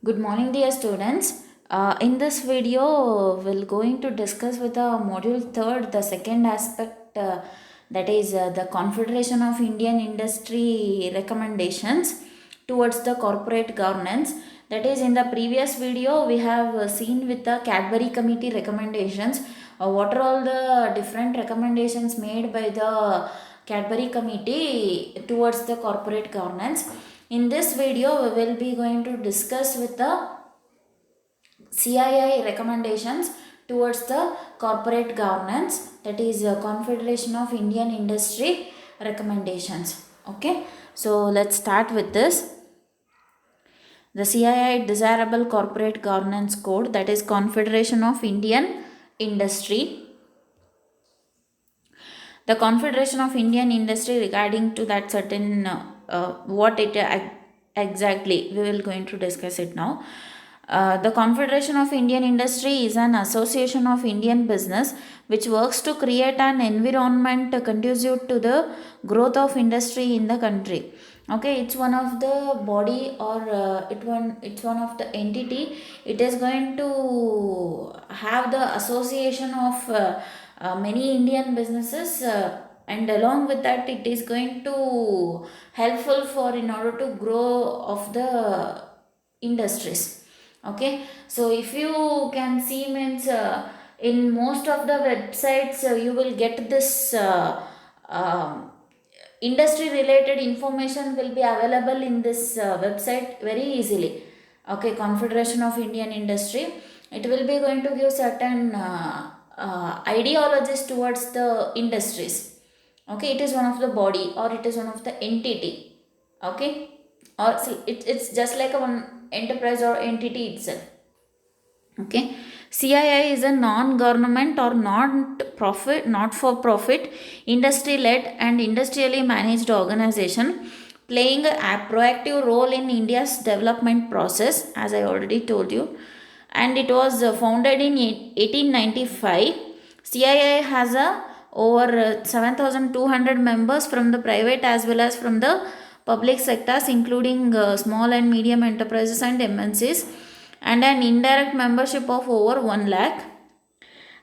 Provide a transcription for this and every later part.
Good morning, dear students. In this video, we're going to discuss with the module third, the second aspect, that is the Confederation of Indian Industry Recommendations towards the corporate governance. That is, in the previous video, we have seen with the Cadbury Committee recommendations. What are all the different recommendations made by the Cadbury Committee towards the corporate governance? In this video, we will be going to discuss with the CII recommendations towards the corporate governance, that is Confederation of Indian Industry recommendations. Okay, so let's start with this. The CII Desirable Corporate Governance Code, that is Confederation of Indian Industry. The Confederation of Indian Industry regarding to that certain what it exactly, we will going to discuss it now. The Confederation of Indian Industry is an association of Indian business which works to create an environment conducive to the growth of industry in the country. Okay, it's one of the body or it's one of the entity. It is going to have the association of many Indian businesses, and along with that, it is going to helpful for in order to grow of the industries. Okay, so if you can see means in most of the websites you will get this industry related information will be available in this website very easily. Okay, Confederation of Indian Industry, it will be going to give certain ideologies towards the industries. Okay, it is one of the body or it is one of the entity. Okay, or it's just like a one enterprise or entity itself. Okay, CII is a non-government or not-profit, not-for-profit, industry-led and industrially managed organization playing a proactive role in India's development process, as I already told you. And it was founded in 1895. CII has a over 7,200 members from the private as well as from the public sectors, including small and medium enterprises and MNCs, and an indirect membership of over 1 lakh.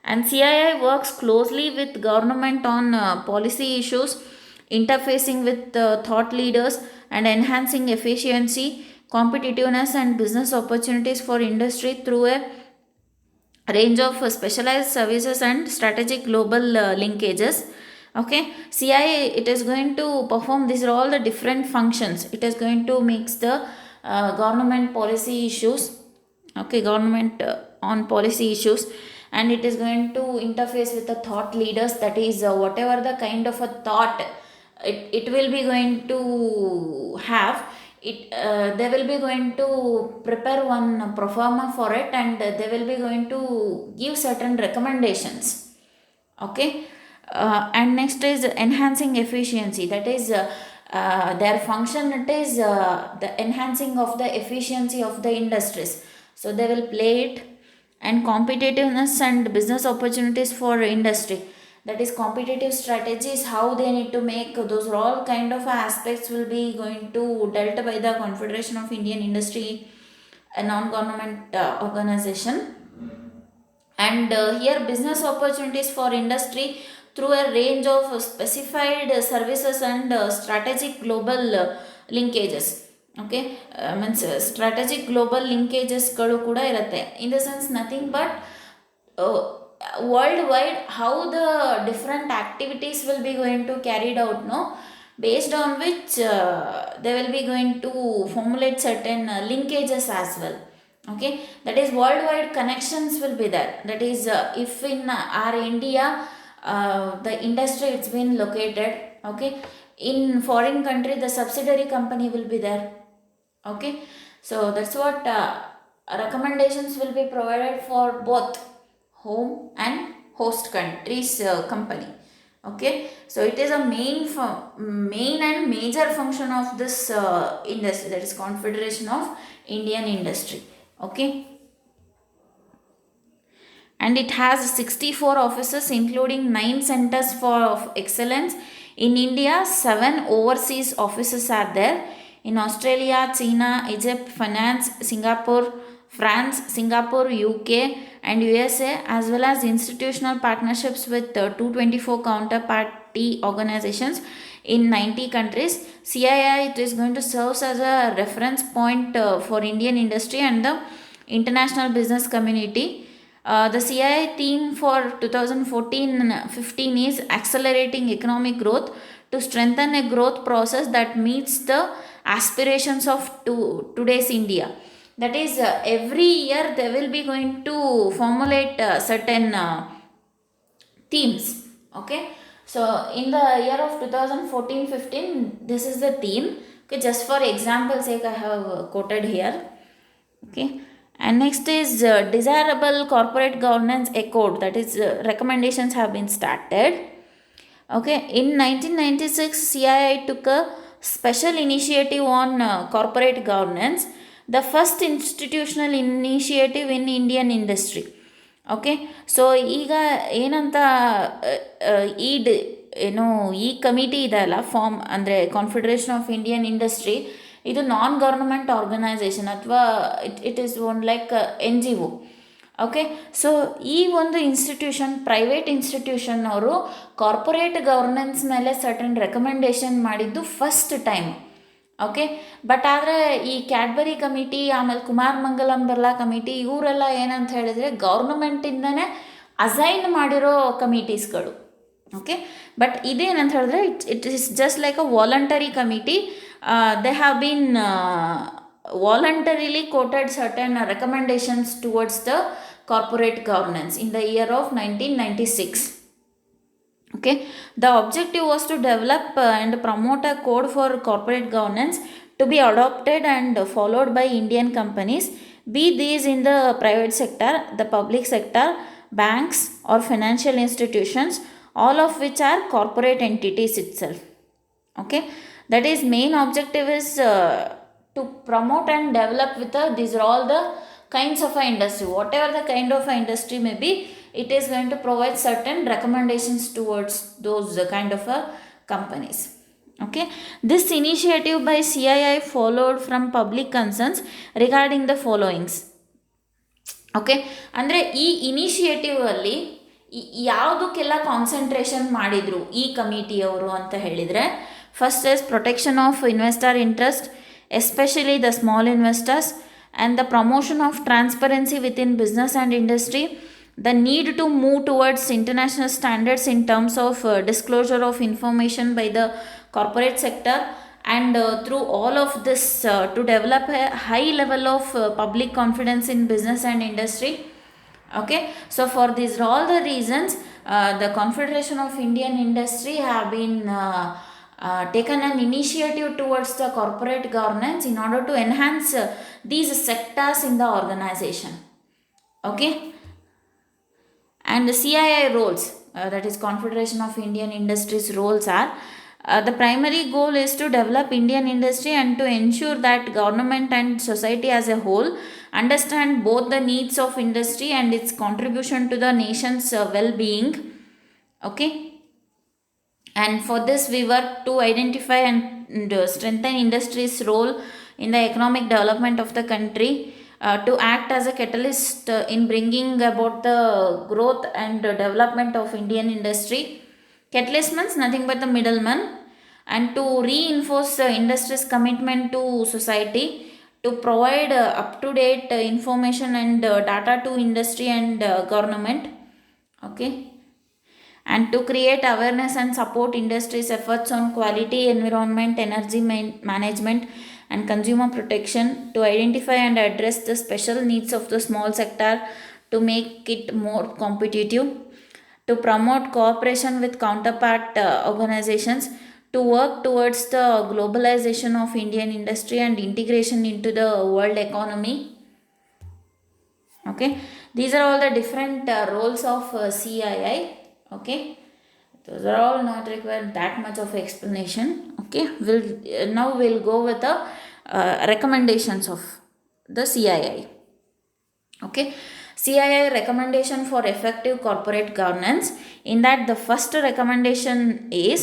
And CII works closely with government on policy issues, interfacing with thought leaders, and enhancing efficiency, competitiveness, and business opportunities for industry through a range of specialized services and strategic global linkages. Okay, CII, it is going to perform these are all the different functions. It is going to mix the government policy issues. Okay, government on policy issues, and it is going to interface with the thought leaders, that is whatever the kind of a thought it will be going to have it, they will be going to prepare one pro forma for it, and they will be going to give certain recommendations. Okay, and next is enhancing efficiency, that is their function, it is the enhancing of the efficiency of the industries, so they will play it. And competitiveness and business opportunities for industry, that is competitive strategies, how they need to make, those are all kind of aspects will be going to dealt by the Confederation of Indian Industry, a non-government organization. And here business opportunities for industry through a range of specified services and strategic global linkages. Okay, means strategic global linkages ಗಳು ಕೂಡ ಇರುತ್ತೆ, in the sense nothing but uh, worldwide how the different activities will be going to carried out, no, based on which they will be going to formulate certain linkages as well. Okay, that is worldwide connections will be there, that is if in our India the industry it's been located, okay, in foreign country the subsidiary company will be there. Okay, so that's what recommendations will be provided for both home and host countries company. Okay, so it is a main and major function of this industry, that is Confederation of Indian Industry. Okay, and it has 64 offices including 9 centers of excellence in India. 7 overseas offices are there, In Australia, China, Egypt, France, Singapore, UK, and USA, as well as institutional partnerships with 224 counterparty organizations in 90 countries. CII, it is going to serve as a reference point for Indian industry and the international business community. The CII theme for 2014-15 is accelerating economic growth to strengthen a growth process that meets the aspirations of today's India. That is, every year they will be going to formulate certain themes. Okay, so in the year of 2014-15, this is the theme. Okay, just for example sake, I have quoted here. Okay, and next is desirable corporate governance, a code, that is recommendations have been started. Okay, in 1996, CII took a special initiative on corporate governance, the first institutional initiative in Indian industry. Okay, so ಈಗ ಏನಂತ ಈ committee ಇದೆ ಅಲ್ಲ, form ಅಂದರೆ confederation of Indian industry, ಇದು ನಾನ್ government organisation ಅಥವಾ it is one like NGO. Okay, so ಈ ಒಂದು ಇನ್ಸ್ಟಿಟ್ಯೂಷನ್, ಪ್ರೈವೇಟ್ ಇನ್ಸ್ಟಿಟ್ಯೂಷನ್ ಅವರು ಕಾರ್ಪೊರೇಟ್ ಗವರ್ನೆನ್ಸ್ ಮೇಲೆ ಸರ್ಟನ್ ರೆಕಮೆಂಡೇಶನ್ ಮಾಡಿದ್ದು ಫಸ್ಟ್ ಟೈಮ್. ಓಕೆ, ಬಟ್ ಆದರೆ ಈ ಕ್ಯಾಡ್ಬರಿ ಕಮಿಟಿ, ಆಮೇಲೆ ಕುಮಾರ್ ಮಂಗಲಂ ಬಿರ್ಲಾ ಕಮಿಟಿ, ಇವರೆಲ್ಲ ಏನಂತ ಹೇಳಿದರೆ ಗೌರ್ನಮೆಂಟಿಂದನೇ ಅಸೈನ್ ಮಾಡಿರೋ ಕಮಿಟೀಸ್ಗಳು. ಓಕೆ, ಬಟ್ ಇದೇನಂತ ಹೇಳಿದ್ರೆ it is just like a voluntary committee. They have been voluntarily quoted certain recommendations towards the corporate governance in the year of 1996. Okay, the objective was to develop and promote a code for corporate governance to be adopted and followed by Indian companies, be these in the private sector, the public sector, banks or financial institutions, all of which are corporate entities itself. Okay, that is main objective is to promote and develop with these are all the kinds of industry, whatever the kind of industry may be, it is going to provide certain recommendations towards those kind of companies. Okay, this initiative by CII followed from public concerns regarding the followings. Okay, ಅಂದರೆ ಈ initiative ಅಲ್ಲಿ ಯಾವುದಕ್ಕೆಲ್ಲ concentration ಮಾಡಿದರು ಈ ಕಮಿಟಿಯವರು ಅಂತ ಹೇಳಿದರೆ, first is protection of investor interest, especially the small investors, and the promotion of transparency within business and industry, the need to move towards international standards in terms of disclosure of information by the corporate sector, and through all of this to develop a high level of public confidence in business and industry. Okay, so for these all the reasons, the Confederation of Indian Industry have been taken an initiative towards the corporate governance in order to enhance these sectors in the organization. Okay, and the CII roles, that is Confederation of Indian Industries roles are, the primary goal is to develop Indian industry and to ensure that government and society as a whole understand both the needs of industry and its contribution to the nation's well-being. Okay, and for this we work to identify and strengthen industry's role in the economic development of the country, to act as a catalyst in bringing about the growth and development of Indian industry. Catalyst means nothing but the middleman, and to reinforce the industry's commitment to society, to provide up-to-date information and data to industry and government. Okay, and to create awareness and support industry's efforts on quality, environment, energy management and consumer protection, to identify and address the special needs of the small sector to make it more competitive, to promote cooperation with counterpart organizations, to work towards the globalization of Indian industry and integration into the world economy. Okay, these are all the different roles of CII. Okay, those are all not require that much of explanation. Okay, now we'll go with the recommendations of the CII. Okay, CII recommendation for effective corporate governance. In that, the first recommendation is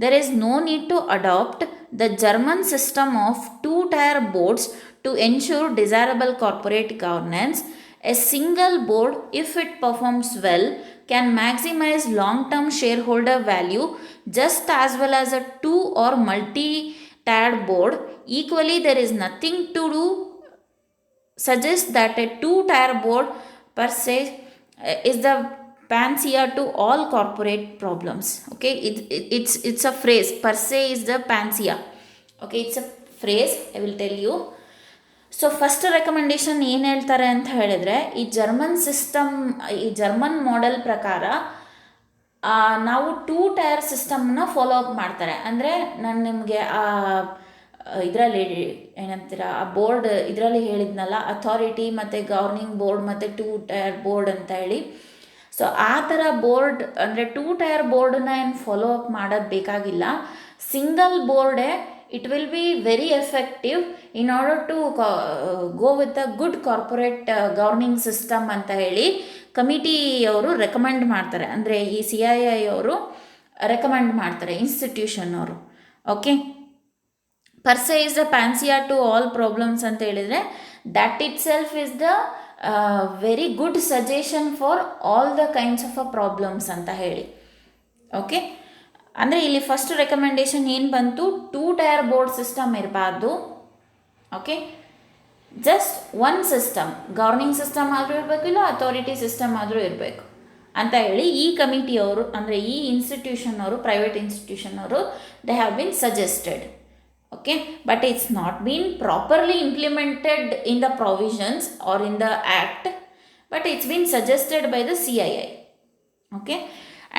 there is no need to adopt the German system of two-tier boards to ensure desirable corporate governance. A single board, if it performs well, can maximize long-term shareholder value just as well as a two or multi-tiered board. Equally, there is nothing to do suggest that a two-tier board per se is the panacea to all corporate problems. Okay, it's a phrase. Per se is the panacea. Okay, it's a phrase. I will tell you. So first recommendation ಏನು ಹೇಳ್ತಾರೆ ಅಂತ ಹೇಳಿದರೆ, ಈ German model ಪ್ರಕಾರ ನಾವು two tyre ಸಿಸ್ಟಮ್ನ follow up ಮಾಡ್ತಾರೆ. ಅಂದರೆ ನಾನು ನಿಮಗೆ ಇದರಲ್ಲಿ ಏನಂತೀರ, ಆ ಬೋರ್ಡ್ ಇದರಲ್ಲಿ ಹೇಳಿದ್ನಲ್ಲ, ಅಥಾರಿಟಿ ಮತ್ತು ಗವರ್ನಿಂಗ್ ಬೋರ್ಡ್ ಮತ್ತು ಟೂ ಟೈರ್ ಬೋರ್ಡ್ ಅಂತ ಹೇಳಿ. ಸೊ ಆ ಥರ ಬೋರ್ಡ್ ಅಂದರೆ ಟೂ ಟೈರ್ ಬೋರ್ಡನ್ನ ಏನು ಫಾಲೋ ಅಪ್ ಮಾಡೋದು ಬೇಕಾಗಿಲ್ಲ. ಸಿಂಗಲ್ ಬೋರ್ಡೇ it will be very effective in order to go with a good corporate governing system ಅಂತ ಹೇಳಿ ಕಮಿಟಿಯವರು ರೆಕಮೆಂಡ್ ಮಾಡ್ತಾರೆ. ಅಂದರೆ ಈ CII ಅವರು ರೆಕಮೆಂಡ್ ಮಾಡ್ತಾರೆ, ಇನ್ಸ್ಟಿಟ್ಯೂಷನ್ ಅವರು. Okay, per se is the panacea to all problems ಅಂತ ಹೇಳಿದರೆ, that itself is the very good suggestion for all the kinds of a problems ಅಂತ ಹೇಳಿ. ಓಕೆ, ಅಂದರೆ ಇಲ್ಲಿ ಫಸ್ಟ್ ರೆಕಮೆಂಡೇಶನ್ ಏನು ಬಂತು, ಟೂ ಟೈರ್ ಬೋರ್ಡ್ ಸಿಸ್ಟಮ್ ಇರಬಾರ್ದು. Okay, just one system, governing system ಆದರೂ ಇರಬೇಕು, ಇಲ್ಲ ಅಥಾರಿಟಿ ಸಿಸ್ಟಮ್ ಆದರೂ ಇರಬೇಕು ಅಂತ ಹೇಳಿ ಈ ಕಮಿಟಿಯವರು, ಅಂದರೆ ಈ ಇನ್ಸ್ಟಿಟ್ಯೂಷನ್ ಅವರು, ಪ್ರೈವೇಟ್ ಇನ್ಸ್ಟಿಟ್ಯೂಷನ್ ಅವರು, they have been suggested. Okay, but it's not been properly implemented in the provisions are in the act, but it's been suggested by the CII. Okay,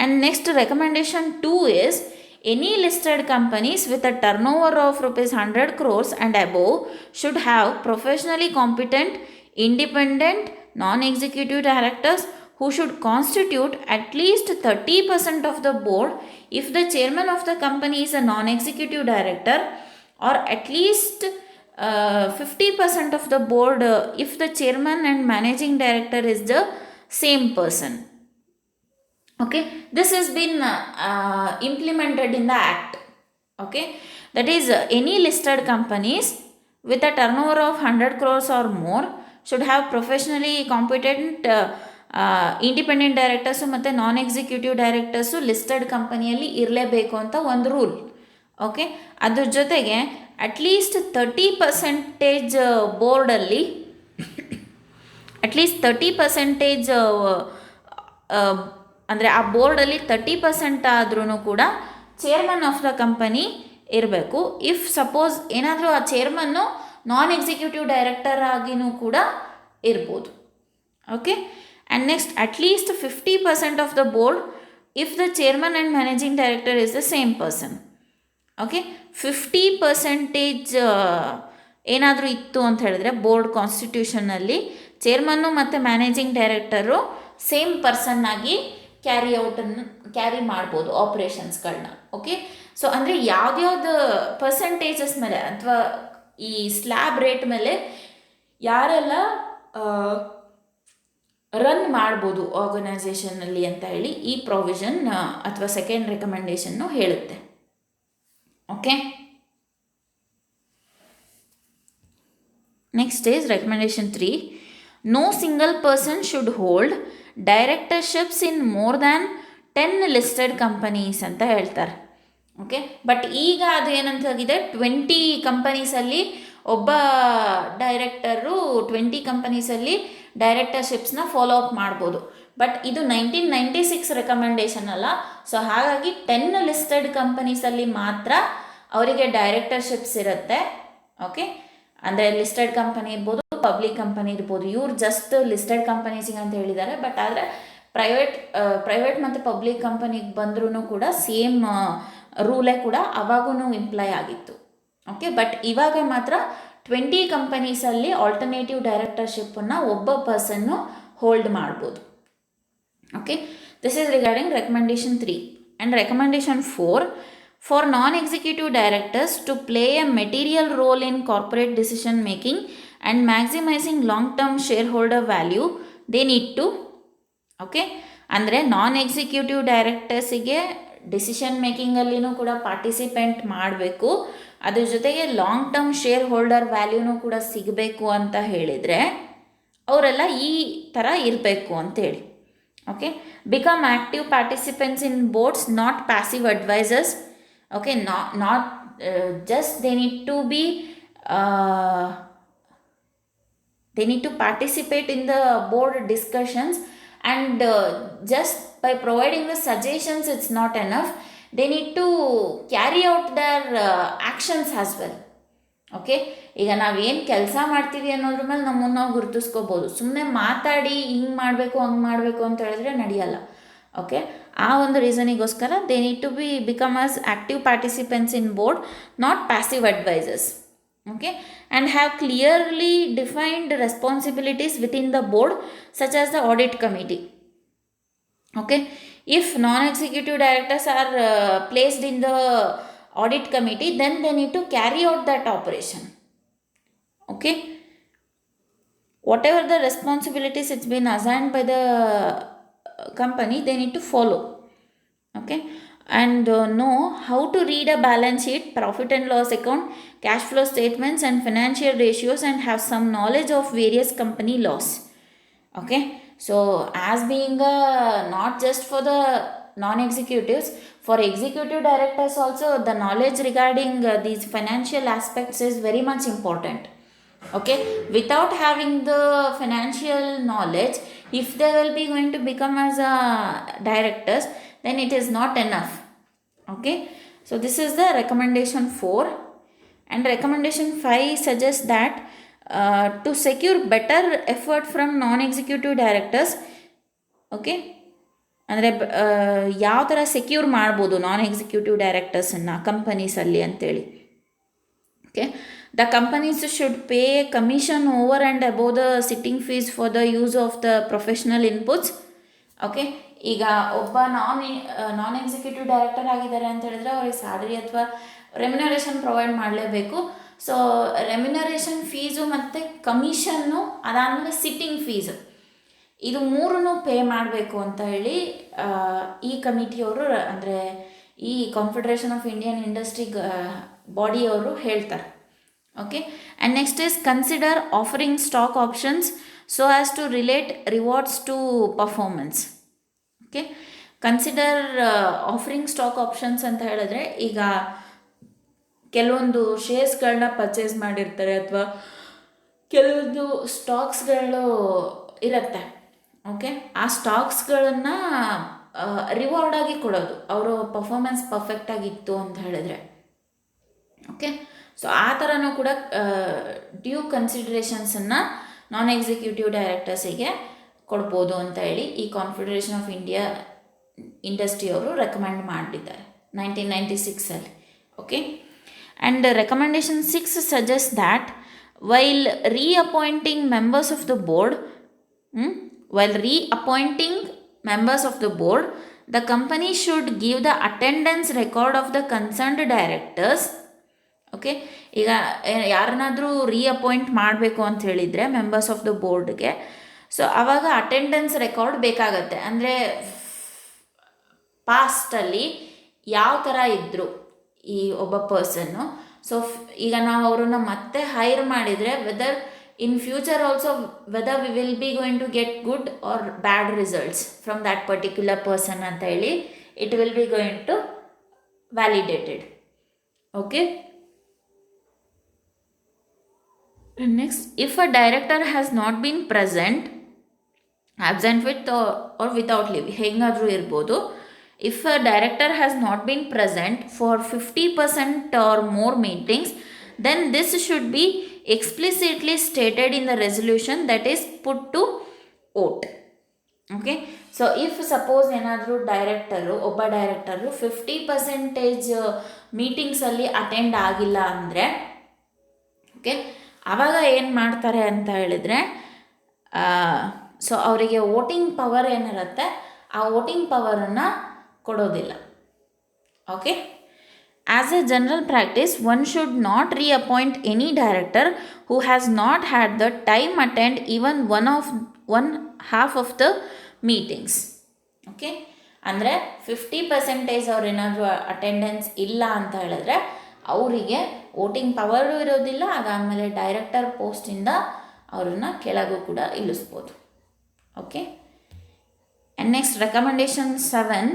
and next recommendation 2 is, any listed companies with a turnover of rupees 100 crores and above should have professionally competent, independent, non-executive directors who should constitute at least 30% of the board if the chairman of the company is a non-executive director, or at least 50% of the board if the chairman and managing director is the same person. Okay, this has been implemented in the act. Okay, that is any listed companies with a turnover of 100 crores or more should have professionally competent independent directors ಮತ್ತು ನಾನ್ executive directors listed ಕಂಪನಿಯಲ್ಲಿ ಇರಲೇಬೇಕು ಅಂತ ಒಂದು rule. Okay, ಅದ್ರ ಜೊತೆಗೆ at least 30% ಬೋರ್ಡಲ್ಲಿ at least 30% ಅಂದರೆ ಆ ಬೋರ್ಡಲ್ಲಿ 30% ಆದ್ರೂ ಕೂಡ ಚೇರ್ಮನ್ ಆಫ್ ದ ಕಂಪನಿ ಇರಬೇಕು. ಇಫ್ ಸಪೋಸ್ ಏನಾದರೂ ಆ ಚೇರ್ಮನ್ನು ನಾನ್ ಎಕ್ಸಿಕ್ಯೂಟಿವ್ ಡೈರೆಕ್ಟರ್ ಆಗಿನೂ ಕೂಡ ಇರ್ಬೋದು. Okay, and next at least 50% of the board if the chairman and managing director is the same person. Okay, 50% ಏನಾದರೂ ಇತ್ತು ಅಂತ ಹೇಳಿದ್ರೆ ಬೋರ್ಡ್ ಕಾನ್ಸ್ಟಿಟ್ಯೂಷನಲ್ಲಿ ಚೇರ್ಮನ್ನು ಮತ್ತು ಮ್ಯಾನೇಜಿಂಗ್ ಡೈರೆಕ್ಟರು ಸೇಮ್ ಪರ್ಸನ್ ಆಗಿ ಕ್ಯಾರಿ ಮಾಡ್ಬೋದು ಆಪ್ರೇಷನ್ಸ್ಗಳನ್ನ. ಓಕೆ, ಸೊ ಅಂದರೆ ಯಾವ್ದ್ಯಾವ್ದು ಪರ್ಸಂಟೇಜಸ್ ಮೇಲೆ ಅಥವಾ ಈ ಸ್ಲ್ಯಾಬ್ ರೇಟ್ ಮೇಲೆ ಯಾರೆಲ್ಲ ರನ್ ಮಾಡ್ಬೋದು ಆರ್ಗನೈಸೇಷನಲ್ಲಿ ಅಂತ ಹೇಳಿ ಈ ಪ್ರೊವಿಷನ್ ಅಥವಾ ಸೆಕೆಂಡ್ ರೆಕಮೆಂಡೇಶನ್ನು ಹೇಳುತ್ತೆ. Okay, next is recommendation 3. No single person should hold directorships in more than 10 listed companies ಅಂತ ಹೇಳ್ತಾರೆ. ಓಕೆ, ಬಟ್ ಈಗ ಅದು ಏನಂತಾಗಿದೆ, 20 ಕಂಪನೀಸಲ್ಲಿ ಒಬ್ಬ ಡೈರೆಕ್ಟರು 20 ಕಂಪನೀಸಲ್ಲಿ ಡೈರೆಕ್ಟರ್ಶಿಪ್ಸ್ನ ಫಾಲೋ ಅಪ್ ಮಾಡ್ಬೋದು. ಬಟ್ ಇದು 1996 ರೆಕಮೆಂಡೇಶನ್ ಅಲ್ಲ. ಸೊ ಹಾಗಾಗಿ 10 ಲಿಸ್ಟೆಡ್ ಕಂಪನೀಸಲ್ಲಿ ಮಾತ್ರ ಅವರಿಗೆ ಡೈರೆಕ್ಟರ್ಶಿಪ್ಸ್ ಇರುತ್ತೆ. ಓಕೆ, ಅಂದರೆ ಲಿಸ್ಟೆಡ್ ಕಂಪನಿ ಇರ್ಬೋದು, ಪಬ್ಲಿಕ್ ಕಂಪನಿ ಇರ್ಬೋದು. ಇವ್ರು ಜಸ್ಟ್ ಲಿಸ್ಟೆಡ್ ಕಂಪನೀಸಿಗೆ ಅಂತ ಹೇಳಿದ್ದಾರೆ. ಬಟ್ ಆದರೆ ಪ್ರೈವೇಟ್ ಮತ್ತು ಪಬ್ಲಿಕ್ ಕಂಪನಿಗೆ ಬಂದ್ರೂ ಕೂಡ ಸೇಮ್ ರೂಲೇ ಕೂಡ ಅವಾಗೂ ಇಂಪ್ಲೈ ಆಗಿತ್ತು. ಓಕೆ, ಬಟ್ ಇವಾಗ ಮಾತ್ರ 20 ಕಂಪನೀಸಲ್ಲಿ ಆಲ್ಟರ್ನೇಟಿವ್ ಡೈರೆಕ್ಟರ್ಶಿಪ್ಪನ್ನು ಒಬ್ಬ ಪರ್ಸನ್ನು ಹೋಲ್ಡ್ ಮಾಡ್ಬೋದು. Okay, this is regarding recommendation 3. And recommendation 4, for non-executive directors to play a material role in corporate decision making and maximizing long-term shareholder value, they need to, okay, ಅಂದರೆ ನಾನ್ executive ಡೈರೆಕ್ಟರ್ಸಿಗೆ decision ಮೇಕಿಂಗಲ್ಲಿನೂ ಕೂಡ participant ಮಾಡಬೇಕು, ಅದ್ರ ಜೊತೆಗೆ long term shareholder ವ್ಯಾಲ್ಯೂನೂ ಕೂಡ ಸಿಗಬೇಕು ಅಂತ ಹೇಳಿದರೆ ಅವರೆಲ್ಲ ಈ ಥರ ಇರಬೇಕು ಅಂತೇಳಿ. Okay, become active participants in boards, not passive advisors. Okay, not just they need to participate in the board discussions, and just by providing the suggestions it's not enough. They need to carry out their actions as well. Okay, ಈಗ ನಾವೇನು ಕೆಲಸ ಮಾಡ್ತೀವಿ ಅನ್ನೋದ್ರ ಮೇಲೆ ನಮ್ಮನ್ನು ನಾವು ಗುರುತಿಸ್ಕೋಬೋದು. ಸುಮ್ಮನೆ ಮಾತಾಡಿ ಹಿಂಗೆ ಮಾಡಬೇಕು ಹಂಗೆ ಮಾಡಬೇಕು ಅಂತ ಹೇಳಿದ್ರೆ ನಡೆಯಲ್ಲ. ಓಕೆ, ಆ ಒಂದು ರೀಸನಿಗೋಸ್ಕರ they need to become as active participants in board, not passive advisors. Okay, and have clearly defined responsibilities within the board, such as the audit committee. Okay, if non-executive directors are placed in the audit committee, then they need to carry out that operation. Okay, whatever the responsibilities it's been assigned by the company, they need to follow. Okay, and know how to read a balance sheet, profit and loss account, cash flow statements and financial ratios, and have some knowledge of various company laws. Okay, so as being not just for the non-executives, for executive directors also, the knowledge regarding these financial aspects is very much important. Okay, without having the financial knowledge, if they will be going to become as directors, then it is not enough. Okay, so this is the recommendation 4, and recommendation 5 suggests that to secure better effort from non-executive directors. Okay, ಅಂದರೆ ಯಾವ ಥರ secure ಮಾಡ್ಬೋದು ನಾನ್ executive ಡೈರೆಕ್ಟರ್ಸನ್ನು ಕಂಪನೀಸಲ್ಲಿ ಅಂತೇಳಿ. Okay, the companies should pay commission over and above the sitting fees for the use of the professional inputs. Okay, ಈಗ ಒಬ್ಬ ನಾನ್ executive director ಆಗಿದ್ದಾರೆ ಅಂತ ಹೇಳಿದ್ರೆ ಅವ್ರಿಗೆ ಸ್ಯಾಲರಿ ಅಥವಾ ರೆಮ್ಯುನರೇಷನ್ ಪ್ರೊವೈಡ್ ಮಾಡಲೇಬೇಕು. ಸೊ ರೆಮ್ಯುನರೇಷನ್ ಫೀಸು ಮತ್ತು ಕಮಿಷನ್ನು, ಅದಾದಮೇಲೆ ಸಿಟ್ಟಿಂಗ್ ಫೀಸು, ಇದು ಮೂರನ್ನು ಪೇ ಮಾಡಬೇಕು ಅಂತ ಹೇಳಿ ಈ ಕಮಿಟಿಯವರು, ಅಂದರೆ ಈ ಕಾನ್ಫೆಡರೇಷನ್ ಆಫ್ ಇಂಡಿಯನ್ ಇಂಡಸ್ಟ್ರಿ ಬಾಡಿಯವರು ಹೇಳ್ತಾರೆ. Okay, and next is consider offering stock options so as to relate rewards to performance. Okay, consider offering stock options ಅಂತ ಹೇಳಿದ್ರೆ, ಈಗ ಕೆಲವೊಂದು ಶೇರ್ಸ್ಗಳನ್ನ ಪರ್ಚೇಸ್ ಮಾಡಿರ್ತಾರೆ ಅಥವಾ ಕೆಲವೊಂದು ಸ್ಟಾಕ್ಸ್ಗಳು ಇರುತ್ತೆ. ಓಕೆ, ಆ ಸ್ಟಾಕ್ಸ್ಗಳನ್ನು ರಿವಾರ್ಡಾಗಿ ಕೊಡೋದು, ಅವರು ಪರ್ಫಾರ್ಮೆನ್ಸ್ ಪರ್ಫೆಕ್ಟಾಗಿತ್ತು ಅಂತ ಹೇಳಿದ್ರೆ. ಓಕೆ, ಸೊ ಆ ಥರನೂ ಕೂಡ ಡ್ಯೂ ಕನ್ಸಿಡರೇಷನ್ಸನ್ನು ನಾನ್ ಎಕ್ಸಿಕ್ಯೂಟಿವ್ ಡೈರೆಕ್ಟರ್ಸಿಗೆ ಕೊಡ್ಬೋದು ಅಂತ ಹೇಳಿ ಈ ಕಾನ್ಫೆಡರೇಷನ್ ಆಫ್ ಇಂಡಿಯಾ ಇಂಡಸ್ಟ್ರಿಯವರು ರೆಕಮೆಂಡ್ ಮಾಡಿದ್ದಾರೆ 1996ಅಲ್ಲಿ. Okay, and recommendation 6 suggest that while reappointing members of the board, the company should give the attendance record of the concerned directors. Okay, ಈಗ ಯಾರನ್ನಾದರೂ ರೀಅಪಾಯಿಂಟ್ ಮಾಡಬೇಕು ಅಂತ ಹೇಳಿದರೆ ಮೆಂಬರ್ಸ್ ಆಫ್ ದ ಬೋರ್ಡ್ಗೆ, ಸೊ ಆವಾಗ attendance record ಬೇಕಾಗತ್ತೆ. ಅಂದರೆ ಪಾಸ್ಟಲ್ಲಿ ಯಾವ ಥರ ಇದ್ದರು ಈ ಒಬ್ಬ ಪರ್ಸನ್ನು. ಸೊ ಈಗ ನಾವು ಅವ್ರನ್ನ ಮತ್ತೆ ಹೈರ್ ಮಾಡಿದರೆ weather in future also whether we will be going to get good or bad results from that particular person ಅಂತ ಹೇಳಿ it will be going to validated. Okay, and next, if a director has not been present, absent with or without leave, ಹೆಂಗಾದರೂ ಇರ್ಬೋದು, if a director has not been present for 50% or more meetings, then this should be explicitly stated in the resolution that is put to vote. Okay, so if suppose ಏನಾದರೂ ಒಬ್ಬ director 50% ಮೀಟಿಂಗ್ಸಲ್ಲಿ attend ಆಗಿಲ್ಲ ಅಂದರೆ, okay, ಆವಾಗ ಏನು ಮಾಡ್ತಾರೆ ಅಂತ ಹೇಳಿದರೆ, so ಅವರಿಗೆ ವೋಟಿಂಗ್ ಪವರ್ ಏನಿರುತ್ತೆ ಆ ವೋಟಿಂಗ್ ಪವರನ್ನು ಕೊಡೋದಿಲ್ಲ. Okay, as a general practice, one should not reappoint any director who has not had the time attend even one half of the meetings. Okay, ಅಂದರೆ 50% ಅವ್ರೇನಾದರೂ ಅಟೆಂಡೆನ್ಸ್ ಇಲ್ಲ ಅಂತ ಹೇಳಿದ್ರೆ ಅವರಿಗೆ ವೋಟಿಂಗ್ ಪವರು ಇರೋದಿಲ್ಲ, ಅದಾದಮೇಲೆ ಡೈರೆಕ್ಟರ್ ಪೋಸ್ಟಿಂದ ಅವ್ರನ್ನ ಕೆಳಗೂ ಕೂಡ ಇಳಿಸ್ಬೋದು. Okay. And next, recommendation 7,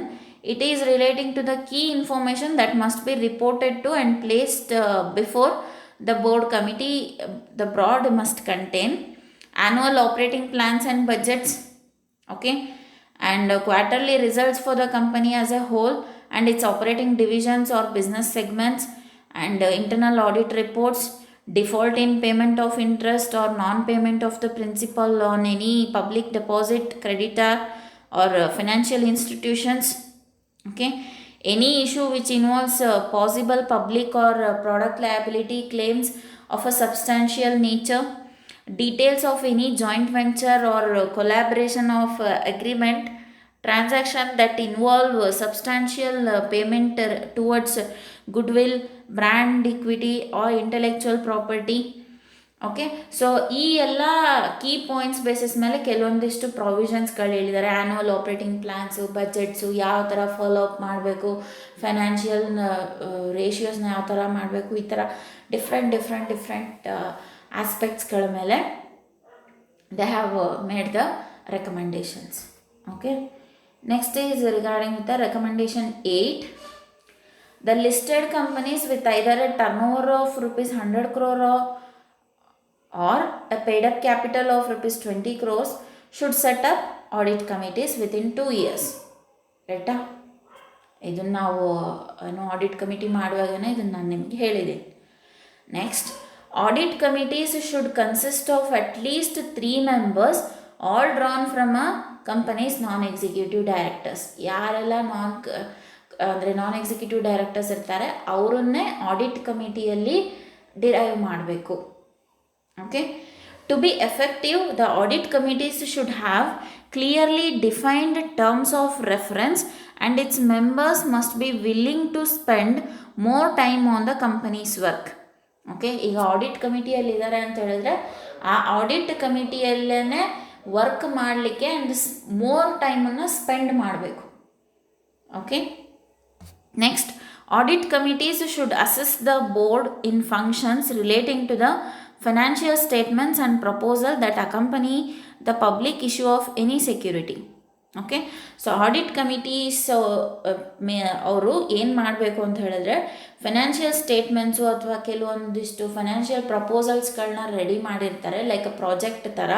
it is relating to the key information that must be reported to and placed before the board committee. The board must contain annual operating plans and budgets, okay, and quarterly results for the company as a whole and its operating divisions or business segments, and internal audit reports, default in payment of interest or non-payment of the principal on any public deposit creditor or financial institutions, okay, any issue which involves possible public or product liability claims of a substantial nature, details of any joint venture or collaboration of agreement, transaction that involve substantial payment towards goodwill, brand equity or intellectual property. Okay. So ಈ ಎಲ್ಲ key points basis ಮೇಲೆ ಕೆಲವೊಂದಿಷ್ಟು ಪ್ರೊವಿಷನ್ಸ್ಗಳು ಹೇಳಿದ್ದಾರೆ. Annual operating plans, ಬಜೆಟ್ಸು ಯಾವ ಥರ follow up ಮಾಡಬೇಕು, financial ರೇಷಿಯೋಸ್ನ ಯಾವ ಥರ ಮಾಡಬೇಕು, ಈ ಥರ ಡಿಫ್ರೆಂಟ್ ಆಸ್ಪೆಕ್ಟ್ಸ್ಗಳ ಮೇಲೆ they have made the recommendations. Okay. Next is regarding with the recommendation 8. The listed companies with either a turnover of rupees 100 crore or a paid up capital of rupees 20 crores should set up audit committees within 2 years. ರೈಟಾ? ಇದನ್ನು ನಾವು audit committee ಮಾಡುವಾಗನೇ ಇದನ್ನು ನಾನು ನಿಮಗೆ ಹೇಳಿದೆ. Next, audit committees should consist of at least 3 members all drawn from a companies non executive directors. ಯಾರೆಲ್ಲ ನಾನ್ executive directors ಇರ್ತಾರೆ ಅವರನ್ನೇ ಆಡಿಟ್ ಕಮಿಟಿಯಲ್ಲಿ ಡಿರೈವ್ ಮಾಡಬೇಕು. Okay. To be effective, the audit committees should have clearly defined terms of reference and its members must be willing to spend more time on the company's work. Okay. ಈಗ audit ಕಮಿಟಿಯಲ್ಲಿ ಇದ್ದಾರೆ ಅಂತ ಹೇಳಿದ್ರೆ ಆ audit ಕಮಿಟಿಯಲ್ಲೇ work ಮಾಡಲಿಕ್ಕೆ and more ಟೈಮನ್ನು spend ಮಾಡಬೇಕು. Okay. Next, audit committees should assist the board in functions relating to the financial statements and proposal that accompany the public issue of any security. Okay. So audit committees ಅವರು ಏನು ಮಾಡಬೇಕು ಅಂತ ಹೇಳಿದ್ರೆ financial statements ಅಥವಾ ಕೆಲವೊಂದಿಷ್ಟು financial ಪ್ರಪೋಸಲ್ಸ್ಗಳನ್ನ ready ಮಾಡಿರ್ತಾರೆ, like project ಥರ.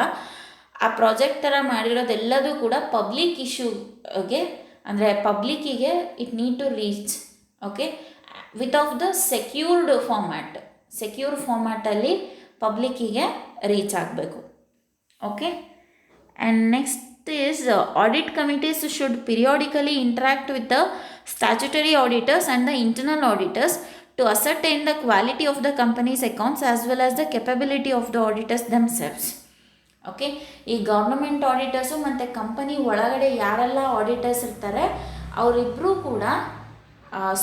ಆ ಪ್ರಾಜೆಕ್ಟ್ ಥರ ಮಾಡಿರೋದೆಲ್ಲದೂ ಕೂಡ ಪಬ್ಲಿಕ್ ಇಶ್ಯೂಗೆ, ಅಂದರೆ ಪಬ್ಲಿಕ್ಕಿಗೆ it need to reach. Okay. With of the secure ಫಾರ್ಮ್ಯಾಟಲ್ಲಿ ಪಬ್ಲಿಕ್ಕಿಗೆ ರೀಚ್ ಆಗಬೇಕು. Okay. And next is audit committees should periodically interact with the statutory auditors and the internal auditors to ascertain the quality of the companies accounts as well as the capability of the auditors themselves. Okay. ಈ government ಆಡಿಟರ್ಸು ಮತ್ತು company ಒಳಗಡೆ ಯಾರೆಲ್ಲ auditors ಇರ್ತಾರೆ ಅವರಿಬ್ಬರೂ ಕೂಡ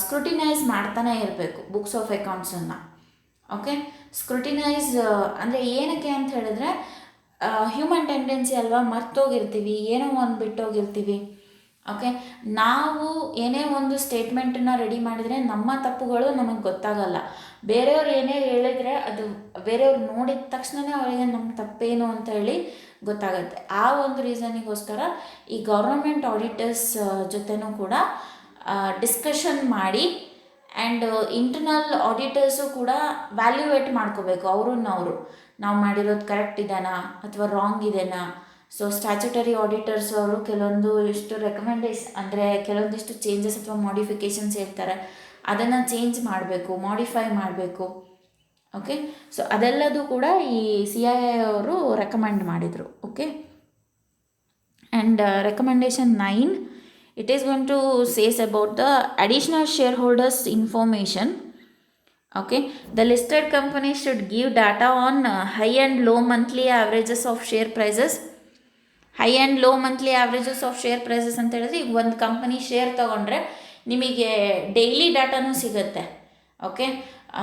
scrutinise ಮಾಡ್ತಾನೆ ಇರಬೇಕು books of ಅಕೌಂಟ್ಸನ್ನು. Okay. Scrutinise ಅಂದರೆ ಏನಕ್ಕೆ ಅಂತ ಹೇಳಿದ್ರೆ ಹ್ಯೂಮನ್ ಟೆಂಡೆನ್ಸಿ ಅಲ್ವಾ, ಮರ್ತೋಗಿರ್ತೀವಿ, ಏನೋ ಒಂದು ಬಿಟ್ಟೋಗಿರ್ತೀವಿ. ಓಕೆ. ನಾವು ಏನೇ ಒಂದು ಸ್ಟೇಟ್ಮೆಂಟನ್ನು ರೆಡಿ ಮಾಡಿದರೆ ನಮ್ಮ ತಪ್ಪುಗಳು ನಮಗೆ ಗೊತ್ತಾಗಲ್ಲ. ಬೇರೆಯವ್ರು ಏನೇ ಹೇಳಿದರೆ ಅದು ಬೇರೆಯವ್ರು ನೋಡಿದ ತಕ್ಷಣವೇ ಅವರಿಗೆ ನಮ್ಮ ತಪ್ಪೇನು ಅಂತ ಹೇಳಿ ಗೊತ್ತಾಗುತ್ತೆ. ಆ ಒಂದು ರೀಸನಿಗೋಸ್ಕರ ಈ ಗೌರ್ನಮೆಂಟ್ ಆಡಿಟರ್ಸ್ ಜೊತೆನೂ ಕೂಡ ಡಿಸ್ಕಷನ್ ಮಾಡಿ ಆ್ಯಂಡ್ ಇಂಟರ್ನಲ್ ಆಡಿಟರ್ಸು ಕೂಡ ವ್ಯಾಲ್ಯೂಯೇಟ್ ಮಾಡ್ಕೋಬೇಕು ಅವರು ನಾವು ಮಾಡಿರೋದು ಕರೆಕ್ಟ್ ಇದೆನಾ ಅಥವಾ ರಾಂಗ್ ಇದೆನಾ. ಸೊ ಸ್ಟ್ಯಾಚ್ಯುಟರಿ ಆಡಿಟರ್ಸ್ ಅವರು ಕೆಲವೊಂದಿಷ್ಟು ಅಂದರೆ ಕೆಲವೊಂದಿಷ್ಟು ಚೇಂಜಸ್ ಅಥವಾ ಮಾಡಿಫಿಕೇಷನ್ಸ್ ಹೇಳ್ತಾರೆ, ಅದನ್ನು ಚೇಂಜ್ ಮಾಡಬೇಕು, ಮಾಡಿಫೈ ಮಾಡಬೇಕು. ಓಕೆ. ಸೊ ಅದೆಲ್ಲದೂ ಕೂಡ ಈ CII ಅವರು ರೆಕಮೆಂಡ್ ಮಾಡಿದರು. Okay. And recommendation 9, it is going to says about the additional shareholders information. Okay. The listed company should give data on high and low monthly averages of share prices. High and low monthly averages of share prices ಅಂತ ಹೇಳಿದ್ರೆ ಈಗ ಒಂದು company share ತೊಗೊಂಡ್ರೆ ನಿಮಗೆ daily ಡಾಟಾನೂ ಸಿಗುತ್ತೆ. Okay.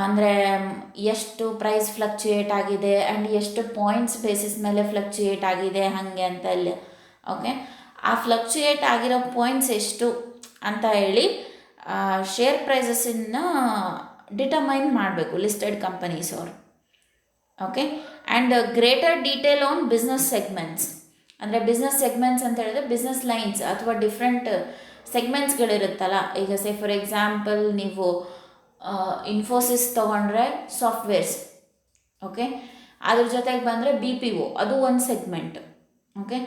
ಅಂದರೆ ಎಷ್ಟು price fluctuate ಆಗಿದೆ ಆ್ಯಂಡ್ ಎಷ್ಟು ಪಾಯಿಂಟ್ಸ್ ಬೇಸಿಸ್ ಮೇಲೆ ಫ್ಲಕ್ಚುಯೇಟ್ ಆಗಿದೆ ಹಾಗೆ ಅಂತ ಇಲ್ಲಿ. ಓಕೆ. ಆ ಫ್ಲಕ್ಚುಯೇಟ್ ಆಗಿರೋ ಪಾಯಿಂಟ್ಸ್ ಎಷ್ಟು ಅಂತ ಹೇಳಿ ಶೇರ್ ಪ್ರೈಸಸ್ಸನ್ನು ಡಿಟರ್ಮೈನ್ ಮಾಡಬೇಕು ಲಿಸ್ಟೆಡ್ ಕಂಪನೀಸ್ ಅವರು. Okay, and greater detail on business segments. ಅಂದರೆ ಬಿಸ್ನೆಸ್ ಸೆಗ್ಮೆಂಟ್ಸ್ ಅಂತ ಹೇಳಿದ್ರೆ ಬಿಸ್ನೆಸ್ ಲೈನ್ಸ್ ಅಥವಾ ಡಿಫ್ರೆಂಟ್ ಸೆಗ್ಮೆಂಟ್ಸ್ಗಳಿರುತ್ತಲ್ಲ. ಈಗ ಸೇ ಫಾರ್ ಎಕ್ಸಾಂಪಲ್ ನೀವು ಇನ್ಫೋಸಿಸ್ ತೊಗೊಂಡ್ರೆ ಸಾಫ್ಟ್ವೇರ್ಸ್, ಓಕೆ, ಅದ್ರ ಜೊತೆಗೆ ಬಂದರೆ ಬಿ ಪಿ ಒ ಅದು ಒಂದು ಸೆಗ್ಮೆಂಟ್. ಓಕೆ,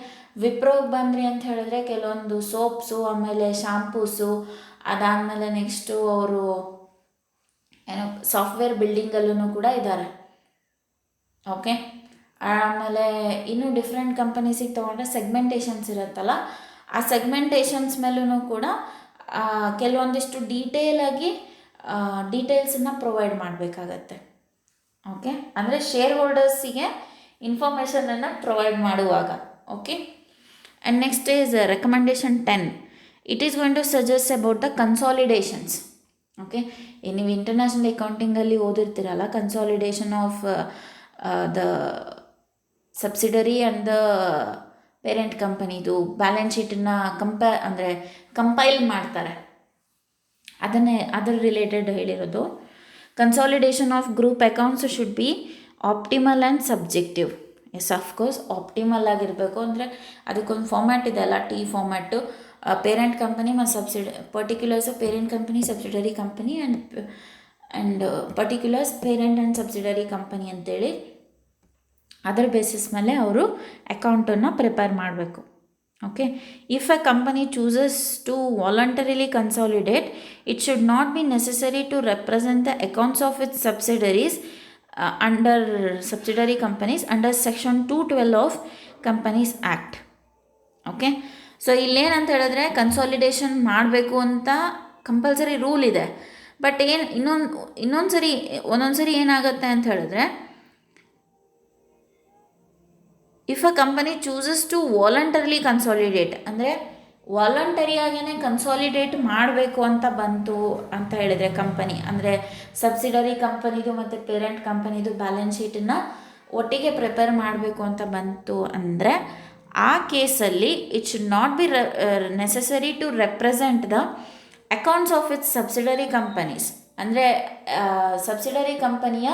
ವಿಪ್ರೋಗೆ ಬಂದ್ರಿ ಅಂತ ಹೇಳಿದ್ರೆ ಕೆಲವೊಂದು ಸೋಪ್ಸು, ಆಮೇಲೆ ಶಾಂಪೂಸು, ಅದಾದಮೇಲೆ ನೆಕ್ಸ್ಟು ಅವರು ಏನೋ ಸಾಫ್ಟ್ವೇರ್ ಬಿಲ್ಡಿಂಗಲ್ಲೂ ಕೂಡ ಇದ್ದಾರೆ. ಓಕೆ, ಆಮೇಲೆ ಇನ್ನೂ ಡಿಫ್ರೆಂಟ್ ಕಂಪನೀಸಿಗೆ ತೊಗೊಂಡ್ರೆ ಸೆಗ್ಮೆಂಟೇಷನ್ಸ್ ಇರುತ್ತಲ್ಲ, ಆ ಸೆಗ್ಮೆಂಟೇಷನ್ಸ್ ಮೇಲೂ ಕೂಡ ಕೆಲವೊಂದಿಷ್ಟು ಡೀಟೇಲ್ಸನ್ನು ಪ್ರೊವೈಡ್ ಮಾಡಬೇಕಾಗತ್ತೆ. ಓಕೆ, ಅಂದರೆ ಶೇರ್ ಹೋಲ್ಡರ್ಸಿಗೆ ಇನ್ಫಾರ್ಮೇಷನನ್ನು ಪ್ರೊವೈಡ್ ಮಾಡುವಾಗ. Okay, and next is recommendation 10. It is going to suggest about the consolidations. Okay, ನೀವು ಇಂಟರ್ನ್ಯಾಷನಲ್ ಅಕೌಂಟಿಂಗಲ್ಲಿ ಓದಿರ್ತೀರಲ್ಲ, consolidation of the subsidiary and the parent ಕಂಪನಿದು ಬ್ಯಾಲೆನ್ಸ್ ಶೀಟನ್ನು ಕಂಪೈಲ್ ಮಾಡ್ತಾರೆ, ಅದರ ರಿಲೇಟೆಡ್ ಹೇಳಿರೋದು. Consolidation of group accounts should be optimal and subjective. Yes, of course optimal ಆಗಿರಬೇಕು. ಅಂದರೆ ಅದಕ್ಕೊಂದು ಫಾರ್ಮ್ಯಾಟ್ ಇದೆ ಅಲ್ಲ, ಟಿ ಫಾರ್ಮ್ಯಾಟು, ಪೇರೆಂಟ್ ಕಂಪನಿ ಮತ್ತು particulars parent company, subsidiary company and particulars parent and subsidiary company ಅಂತೇಳಿ ಅದರ ಬೇಸಿಸ್ ಮೇಲೆ ಅವರು ಅಕೌಂಟನ್ನು ಪ್ರಿಪೇರ್ ಮಾಡಬೇಕು. Okay, if a company chooses to voluntarily consolidate, it should not be necessary to represent the accounts of its subsidiaries under subsidiary companies under section 212 of companies act. Okay, so ಇಲ್ಲೇನಂತ ಹೇಳಿದ್ರೆ consolidation ಮಾಡಬೇಕು ಅಂತ compulsory rule ಇದೆ. But ಒಂದೊಂದು ಸರಿ ಏನಾಗುತ್ತೆ ಅಂತ ಹೇಳಿದ್ರೆ, if a company chooses to voluntarily consolidate, ಅಂದರೆ ವಾಲಂಟರಿಯಾಗೇ ಕನ್ಸಾಲಿಡೇಟ್ ಮಾಡಬೇಕು ಅಂತ ಬಂತು ಅಂತ ಹೇಳಿದರೆ ಕಂಪನಿ, ಅಂದರೆ ಸಬ್ಸಿಡರಿ ಕಂಪನಿದು ಮತ್ತು ಪೇರೆಂಟ್ ಕಂಪನಿದು ಬ್ಯಾಲೆನ್ಸ್ ಶೀಟನ್ನು ಒಟ್ಟಿಗೆ ಪ್ರಿಪೇರ್ ಮಾಡಬೇಕು ಅಂತ ಬಂತು ಅಂದರೆ, ಆ ಕೇಸಲ್ಲಿ it should not be necessary to represent the accounts of its subsidiary companies. ಅಂದರೆ ಸಬ್ಸಿಡರಿ ಕಂಪನಿಯ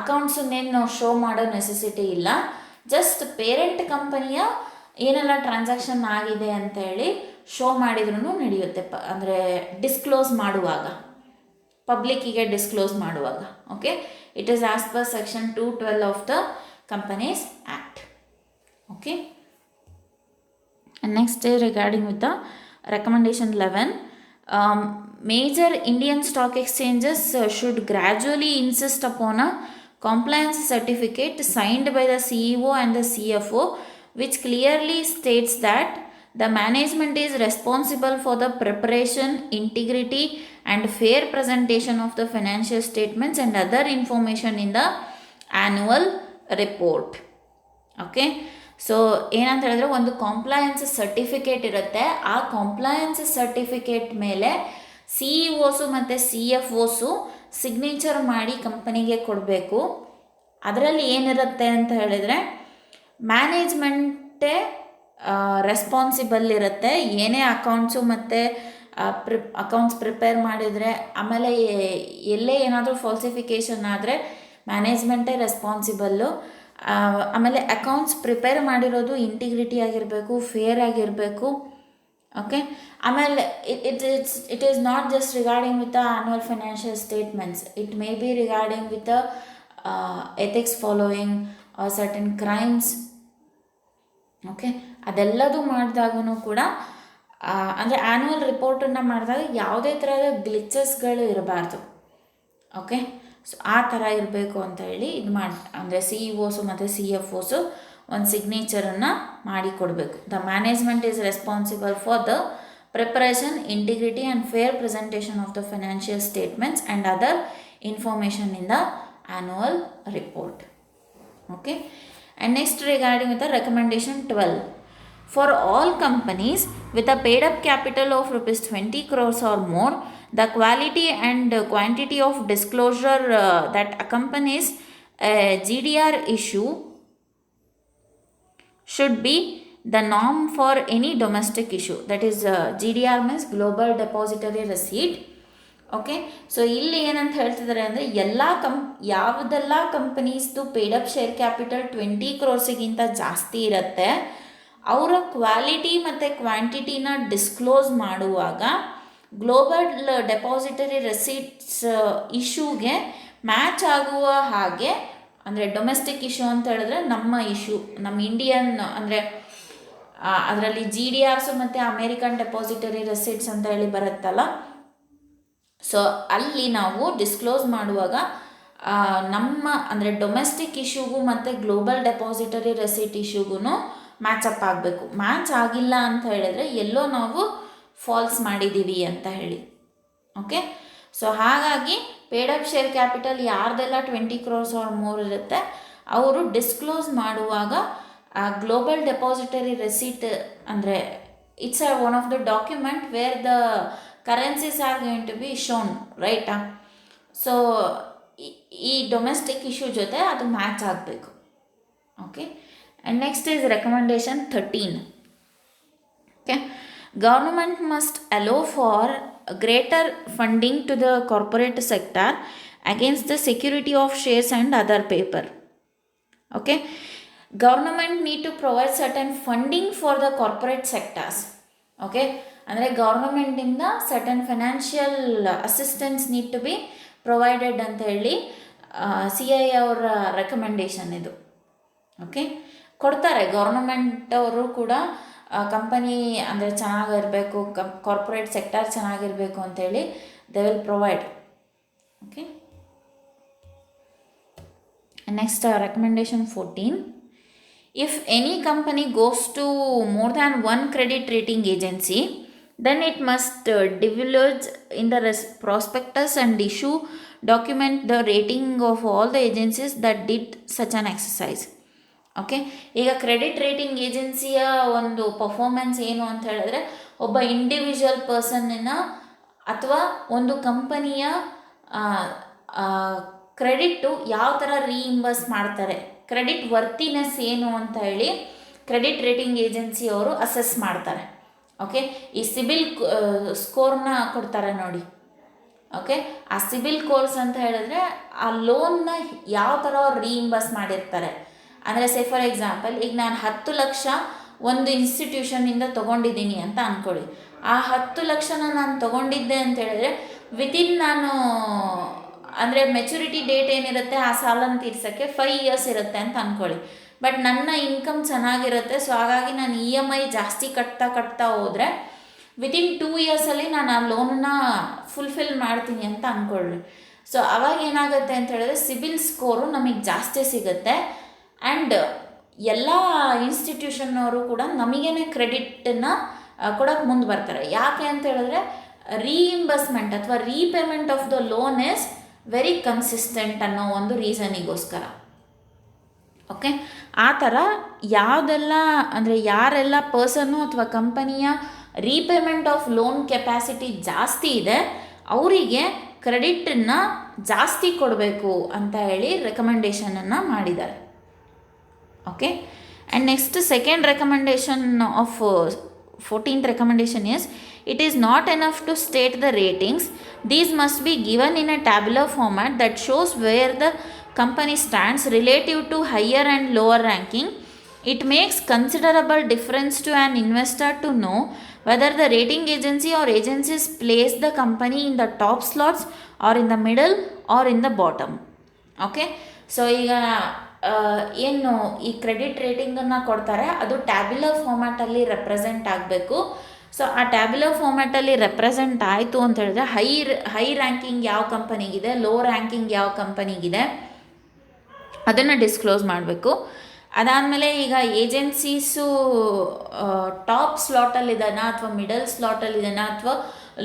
ಅಕೌಂಟ್ಸನ್ನೇನು ನಾವು ಶೋ ಮಾಡೋ ನೆಸೆಸಿಟಿ ಇಲ್ಲ. ಜಸ್ಟ್ ಪೇರೆಂಟ್ ಕಂಪನಿಯ ಏನೆಲ್ಲ ಟ್ರಾನ್ಸಾಕ್ಷನ್ ಆಗಿದೆ ಅಂತ ಹೇಳಿ ಶೋ ಮಾಡಿದ್ರೂ ನಡೆಯುತ್ತೆ. ಅಂದರೆ ಡಿಸ್ಕ್ಲೋಸ್ ಮಾಡುವಾಗ, ಪಬ್ಲಿಕ್ಕಿಗೆ ಡಿಸ್ಕ್ಲೋಸ್ ಮಾಡುವಾಗ. Okay, it is as per section 212 of the companies act. Okay, next regarding with the recommendation 11. Major Indian stock exchanges should gradually insist upon a compliance certificate signed by the CEO and the CFO, which clearly states that the management is responsible for the preparation, integrity and fair presentation of the financial statements and other information in the annual report. Okay, so ಏನಂತ ಹೇಳಿದ್ರೆ ಒಂದು compliance certificate ಇರುತ್ತೆ. ಆ compliance certificate ಮೇಲೆ CEO ಮತ್ತು CFOs signature ಮಾಡಿ ಕಂಪನಿಗೆ ಕೊಡಬೇಕು. ಅದರಲ್ಲಿ ಏನಿರುತ್ತೆ ಅಂತ ಹೇಳಿದರೆ, ಮ್ಯಾನೇಜ್ಮೆಂಟೇ ರೆಸ್ಪಾನ್ಸಿಬಲ್ ಇರುತ್ತೆ. ಏನೇ ಅಕೌಂಟ್ಸು ಮತ್ತು ಅಕೌಂಟ್ಸ್ ಪ್ರಿಪೇರ್ ಮಾಡಿದರೆ, ಆಮೇಲೆ ಎಲ್ಲೇ ಏನಾದರೂ ಫಾಲ್ಸಿಫಿಕೇಷನ್ ಆದರೆ ಮ್ಯಾನೇಜ್ಮೆಂಟೇ ರೆಸ್ಪಾನ್ಸಿಬಲ್ಲು. ಆಮೇಲೆ ಅಕೌಂಟ್ಸ್ ಪ್ರಿಪೇರ್ ಮಾಡಿರೋದು ಇಂಟಿಗ್ರಿಟಿ ಆಗಿರಬೇಕು, ಫೇರ್ ಆಗಿರಬೇಕು. ಓಕೆ, ಆಮೇಲೆ it is not just regarding with the annual financial statements, it may be regarding with the ethics following certain crimes. Okay, ಅದೆಲ್ಲದೂ ಮಾಡಿದಾಗೂ ಕೂಡ ಅಂದರೆ ಆ್ಯನ್ಯುವಲ್ ರಿಪೋರ್ಟನ್ನು ಮಾಡಿದಾಗ ಯಾವುದೇ ಥರದ ಗ್ಲಿಚಸ್ಗಳು ಇರಬಾರ್ದು. ಓಕೆ, ಸೊ ಆ ಥರ ಇರಬೇಕು ಅಂತ ಹೇಳಿ ಅಂದರೆ CEOs ಮತ್ತು CFOs ಒಂದು ಸಿಗ್ನೇಚರನ್ನು ಮಾಡಿ ಕೊಡಬೇಕು. The management is responsible for the preparation, integrity and fair presentation of the financial statements and other information in the annual report. Okay, and next regarding with the recommendation 12. For all companies with a paid up capital of rupees 20 crores or more, the quality and quantity of disclosure that accompanies a GDR issue should be the norm for any domestic issue, that is GDR means Global Depository Receipt. Okay, so ಇಲ್ಲಿ ಏನಂತ ಹೇಳ್ತಿದ್ದಾರೆ ಅಂದರೆ ಯಾವುದೆಲ್ಲ ಕಂಪನೀಸ್ದು paid up share capital 20 crores ಜಾಸ್ತಿ ಇರುತ್ತೆ, ಅವರ quality ಮತ್ತು ಕ್ವಾಂಟಿಟಿನ ಡಿಸ್ಕ್ಲೋಸ್ ಮಾಡುವಾಗ ಗ್ಲೋಬಲ್ ಡೆಪಾಸಿಟರಿ ರೆಸಿಟ್ಸ್ ಇಶ್ಯೂಗೆ ಮ್ಯಾಚ್ ಆಗುವ ಹಾಗೆ, ಅಂದರೆ ಡೊಮೆಸ್ಟಿಕ್ ಇಶ್ಯೂ ಅಂತ ಹೇಳಿದ್ರೆ ನಮ್ಮ ಇಶ್ಯೂ, ನಮ್ಮ ಇಂಡಿಯನ್ ಅಂದರೆ ಅದರಲ್ಲಿ GDRs ಮತ್ತು ಅಮೇರಿಕನ್ ಡೆಪಾಸಿಟರಿ ರೆಸಿಟ್ಸ್ ಅಂತ ಹೇಳಿ ಬರುತ್ತಲ್ಲ, ಸೊ ಅಲ್ಲಿ ನಾವು ಡಿಸ್ಕ್ಲೋಸ್ ಮಾಡುವಾಗ ನಮ್ಮ ಅಂದರೆ ಡೊಮೆಸ್ಟಿಕ್ ಇಶ್ಯೂಗೂ ಮತ್ತು ಗ್ಲೋಬಲ್ ಡೆಪಾಸಿಟರಿ ರೆಸಿಟ್ ಇಶ್ಯೂಗೂ ಮ್ಯಾಚಪ್ ಆಗಬೇಕು. ಮ್ಯಾಚ್ ಆಗಿಲ್ಲ ಅಂತ ಹೇಳಿದ್ರೆ ಎಲ್ಲೋ ನಾವು ಫಾಲ್ಸ್ ಮಾಡಿದ್ದೀವಿ ಅಂತ ಹೇಳಿ. ಓಕೆ, ಸೊ ಹಾಗಾಗಿ ಪೇಡ್ ಅಪ್ ಶೇರ್ ಕ್ಯಾಪಿಟಲ್ ಯಾರ್ದೆಲ್ಲ 20 crores ಆರ್ ಮೋರ್ ಇರುತ್ತೆ ಅವರು ಡಿಸ್ಕ್ಲೋಸ್ ಮಾಡುವಾಗ ಗ್ಲೋಬಲ್ ಡೆಪಾಸಿಟರಿ ರೆಸಿಟ್ ಅಂದರೆ it's one of the document where the currencies are going to be shown, ರೈಟಾ? ಸೊ ಈ ಡೊಮೆಸ್ಟಿಕ್ ಇಶ್ಯೂ ಜೊತೆ ಅದು ಮ್ಯಾಚ್ ಆಗಬೇಕು. Okay, and next is recommendation 13. Okay, government must allow for greater funding to the corporate sector against the security of shares and other paper. Okay, government need to provide certain funding for the corporate sectors. Okay, ಅಂದರೆ ಗೌರ್ಮೆಂಟಿಂದ certain financial assistance need to be provided ಅಂತ ಹೇಳಿ CII ಅವರ recommendation ಇದು. Okay, ಕೊಡ್ತಾರೆ government ಅವರು ಕೂಡ, company ಅಂದರೆ ಚೆನ್ನಾಗಿರಬೇಕು, ಕಾರ್ಪೊರೇಟ್ ಸೆಕ್ಟರ್ ಚೆನ್ನಾಗಿರಬೇಕು ಅಂತೇಳಿ they will provide. Okay, next recommendation 14. If any company goes to more than one credit rating agency, then it must divulge in the prospectus and issue document the rating of all the agencies that did such an exercise. Okay, ಈಗ credit rating ಏಜೆನ್ಸಿಯ ಒಂದು performance ಏನು ಅಂತ ಹೇಳಿದ್ರೆ, ಒಬ್ಬ individual ಪರ್ಸನ್ನ ಅಥವಾ ಒಂದು ಕಂಪನಿಯ credit ಯಾವ ಥರ ರೀಇಂಬರ್ಸ್ ಮಾಡ್ತಾರೆ, ಕ್ರೆಡಿಟ್ ವರ್ತಿನೆಸ್ ಏನು ಅಂತ ಹೇಳಿ ಕ್ರೆಡಿಟ್ ರೇಟಿಂಗ್ ಏಜೆನ್ಸಿಯವರು ಅಸೆಸ್ ಮಾಡ್ತಾರೆ. ಓಕೆ, ಈ ಸಿಬಿಲ್ ಸ್ಕೋರ್ನ ಕೊಡ್ತಾರೆ ನೋಡಿ. ಓಕೆ, ಆ ಸಿಬಿಲ್ ಕೋರ್ಸ್ ಅಂತ ಹೇಳಿದ್ರೆ ಆ ಲೋನ್ನ ಯಾವ ಥರ ಅವ್ರು ರೀಇಂಬರ್ಸ್ ಮಾಡಿರ್ತಾರೆ. ಅಂದರೆ ಫಾರ್ ಎಕ್ಸಾಂಪಲ್, ಈಗ ನಾನು 10 ಲಕ್ಷ ಒಂದು ಇನ್ಸ್ಟಿಟ್ಯೂಷನಿಂದ ತೊಗೊಂಡಿದ್ದೀನಿ ಅಂತ ಅಂದ್ಕೊಳ್ಳಿ. ಆ 10 ಲಕ್ಷನ ನಾನು ತೊಗೊಂಡಿದ್ದೆ ಅಂತ ಹೇಳಿದ್ರೆ ವಿತಿನ್ ನಾನು ಅಂದರೆ ಮೆಚುರಿಟಿ ಡೇಟ್ ಏನಿರುತ್ತೆ ಆ ಸಾಲನ ತೀರ್ಸೋಕ್ಕೆ 5 years ಇರುತ್ತೆ ಅಂತ ಅಂದ್ಕೊಳ್ಳಿ. ಬಟ್ ನನ್ನ ಇನ್ಕಮ್ ಚೆನ್ನಾಗಿರುತ್ತೆ, ಸೊ ಹಾಗಾಗಿ ನಾನು EMI ಜಾಸ್ತಿ ಕಟ್ತಾ ಹೋದರೆ ವಿತಿನ್ 2 yearsಲ್ಲಿ ನಾನು ಆ ಲೋನನ್ನ ಫುಲ್ಫಿಲ್ ಮಾಡ್ತೀನಿ ಅಂತ ಅಂದ್ಕೊಳ್ಳಿ. ಸೊ ಅವಾಗ ಏನಾಗುತ್ತೆ ಅಂತ ಹೇಳಿದ್ರೆ ಸಿಬಿಲ್ ಸ್ಕೋರು ನಮಗೆ ಜಾಸ್ತಿ ಸಿಗುತ್ತೆ, ಆ್ಯಂಡ್ ಎಲ್ಲ ಇನ್ಸ್ಟಿಟ್ಯೂಷನ್ನವರು ಕೂಡ ನಮಗೇನೆ ಕ್ರೆಡಿಟನ್ನು ಕೊಡೋಕ್ಕೆ ಮುಂದೆ ಬರ್ತಾರೆ. ಯಾಕೆ ಅಂತ ಹೇಳಿದ್ರೆ ರೀಇಂಬರ್ಸ್ಮೆಂಟ್ ಅಥವಾ repayment of the loan is very consistent ಅನ್ನೋ ಒಂದು ರೀಸನಿಗೋಸ್ಕರ. ಓಕೆ, ಆ ಥರ ಯಾವುದೆಲ್ಲ ಅಂದರೆ ಯಾರೆಲ್ಲ ಪರ್ಸನ್ನು ಅಥವಾ ಕಂಪನಿಯ ರೀಪೇಮೆಂಟ್ ಆಫ್ ಲೋನ್ ಕೆಪಾಸಿಟಿ ಜಾಸ್ತಿ ಇದೆ ಅವರಿಗೆ ಕ್ರೆಡಿಟನ್ನು ಜಾಸ್ತಿ ಕೊಡಬೇಕು ಅಂತ ಹೇಳಿ ರೆಕಮೆಂಡೇಷನನ್ನು ಮಾಡಿದ್ದಾರೆ. Okay, and next second recommendation of 14th recommendation is, it is not enough to state the ratings. These must be given in a tabular format that shows where the company stands relative to higher and lower ranking. It makes considerable difference to an investor to know whether the rating agency or agencies place the company in the top slots or in the middle or in the bottom. Okay, so ಈಗ ಏನು ಈ credit ರೇಟಿಂಗನ್ನು ಕೊಡ್ತಾರೆ ಅದು tabular ಫಾರ್ಮ್ಯಾಟಲ್ಲಿ represent ಆಗಬೇಕು. So ಆ tabular ಫಾರ್ಮ್ಯಾಟಲ್ಲಿ represent ಆಯಿತು ಅಂತ ಹೇಳಿದ್ರೆ ಹೈ ರ್ಯಾಂಕಿಂಗ್ ಯಾವ ಕಂಪನಿಗಿದೆ, ಲೋ ರ್ಯಾಂಕಿಂಗ್ ಯಾವ ಕಂಪನಿಗಿದೆ ಅದನ್ನು ಡಿಸ್ಕ್ಲೋಸ್ ಮಾಡಬೇಕು. ಅದಾದಮೇಲೆ ಈಗ ಏಜೆನ್ಸೀಸು ಟಾಪ್ ಸ್ಲಾಟಲ್ಲಿದ್ದಾನ ಅಥವಾ ಮಿಡಲ್ ಸ್ಲಾಟಲ್ಲಿದ್ದಾನ ಅಥವಾ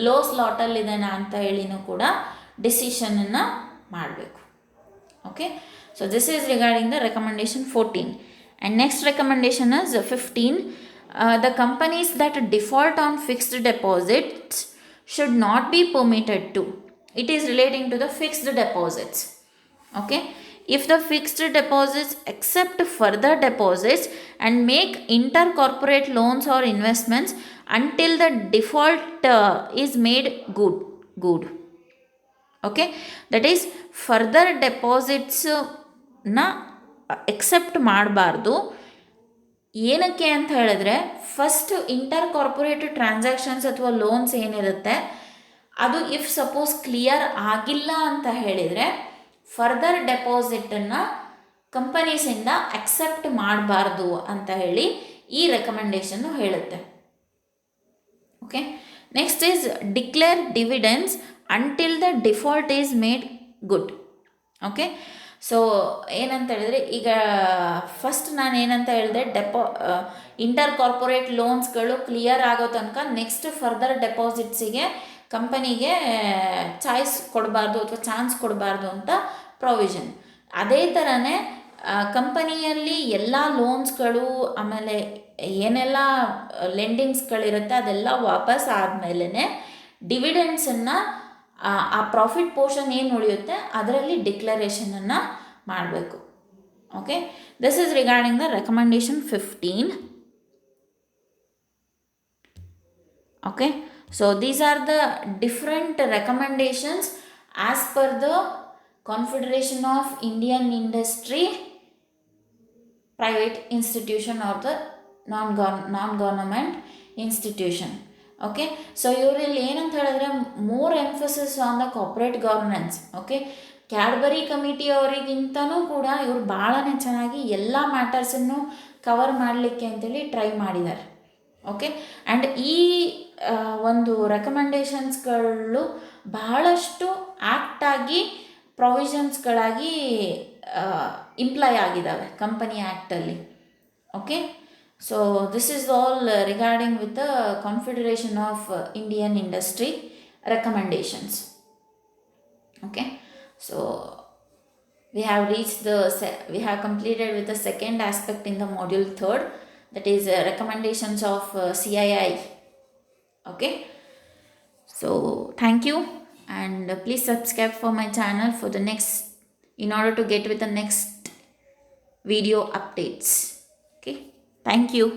ಲೋ ಸ್ಲಾಟಲ್ಲಿದ್ದಾನ ಅಂತ ಹೇಳಿನೂ ಕೂಡ ಡಿಸಿಷನನ್ನು ಮಾಡಬೇಕು. Okay, so this is regarding the recommendation 14. And next recommendation is 15. The companies that default on fixed deposits should not be permitted to. It is relating to the fixed deposits. Okay, if the fixed deposits accept further deposits and make intercorporate loans or investments until the default is made good. Okay, that is further deposits ನ accept ಮಾಡಬಾರ್ದು. ಏನಕ್ಕೆ ಅಂತ ಹೇಳಿದ್ರೆ, first inter corporate transactions ಅಥವಾ loans ಏನಿರುತ್ತೆ ಅದು if suppose clear ಆಗಿಲ್ಲ ಅಂತ ಹೇಳಿದರೆ ಫರ್ದರ್ ಡೆಪಾಸಿಟನ್ನು ಕಂಪನೀಸಿಂದ ಅಕ್ಸೆಪ್ಟ್ ಮಾಡಬಾರ್ದು ಅಂತ ಹೇಳಿ ಈ ರೆಕಮೆಂಡೇಶನ್ನು ಹೇಳುತ್ತೆ. Okay, next is declare dividends until the default is made good. Okay, so ಏನಂತ ಹೇಳಿದ್ರೆ, ಈಗ ಫಸ್ಟ್ ನಾನು ಏನಂತ ಹೇಳಿದೆ, ಇಂಟರ್ ಕಾರ್ಪೊರೇಟ್ ಲೋನ್ಸ್ಗಳು ಕ್ಲಿಯರ್ ಆಗೋ ತನಕ ನೆಕ್ಸ್ಟ್ ಫರ್ದರ್ ಡೆಪಾಸಿಟ್ಸಿಗೆ ಕಂಪನಿಗೆ ಚಾಯ್ಸ್ ಕೊಡಬಾರ್ದು ಅಥವಾ ಚಾನ್ಸ್ ಕೊಡಬಾರ್ದು ಅಂತ ಪ್ರೊವಿಷನ್. ಅದೇ ಥರನೇ ಕಂಪನಿಯಲ್ಲಿ ಎಲ್ಲ ಲೋನ್ಸ್ಗಳು ಆಮೇಲೆ ಏನೆಲ್ಲ ಲೆಂಡಿಂಗ್ಸ್ಗಳಿರುತ್ತೆ ಅದೆಲ್ಲ ವಾಪಸ್ ಆದಮೇಲೆ ಡಿವಿಡೆಂಡ್ಸನ್ನು ಆ ಪ್ರಾಫಿಟ್ ಪೋರ್ಷನ್ ಏನು ಉಳಿಯುತ್ತೆ ಅದರಲ್ಲಿ ಡಿಕ್ಲರೇಷನನ್ನು ಮಾಡಬೇಕು. Okay, this is regarding the recommendation 15. Okay, so these are the different recommendations as per the Confederation of Indian Industry Private Institution or the non-government institution. Okay, so ಇವರಲ್ಲಿ ಏನಂತ ಹೇಳಿದ್ರೆ, more emphasis on the corporate governance. Okay, Cadbury committee ಅವರಿಗಿಂತನೂ ಕೂಡ ಇವರು ಭಾಳನೇ ಚೆನ್ನಾಗಿ ಎಲ್ಲ ಮ್ಯಾಟರ್ಸನ್ನು cover ಮಾಡಲಿಕ್ಕೆ ಅಂತೇಳಿ ಟ್ರೈ ಮಾಡಿದ್ದಾರೆ. ಓಕೆ, ಆ್ಯಂಡ್ ಈ ಒಂದು ರೆಕಮೆಂಡೇಷನ್ಸ್ಗಳು ಬಹಳಷ್ಟು ಆ್ಯಕ್ಟಾಗಿ ಪ್ರೊವಿಷನ್ಸ್ಗಳಾಗಿ ಇಂಪ್ಲಾಯ್ ಆಗಿದ್ದಾವೆ ಕಂಪನಿ ಆ್ಯಕ್ಟಲ್ಲಿ. Okay, so this is all regarding with the confederation of Indian industry recommendations. Okay, so we have completed with the second aspect in the module 3rd, that is recommendations of CII. Okay, so thank you, and please subscribe for my channel for the next, in order to get with the next video updates. Okay, thank you.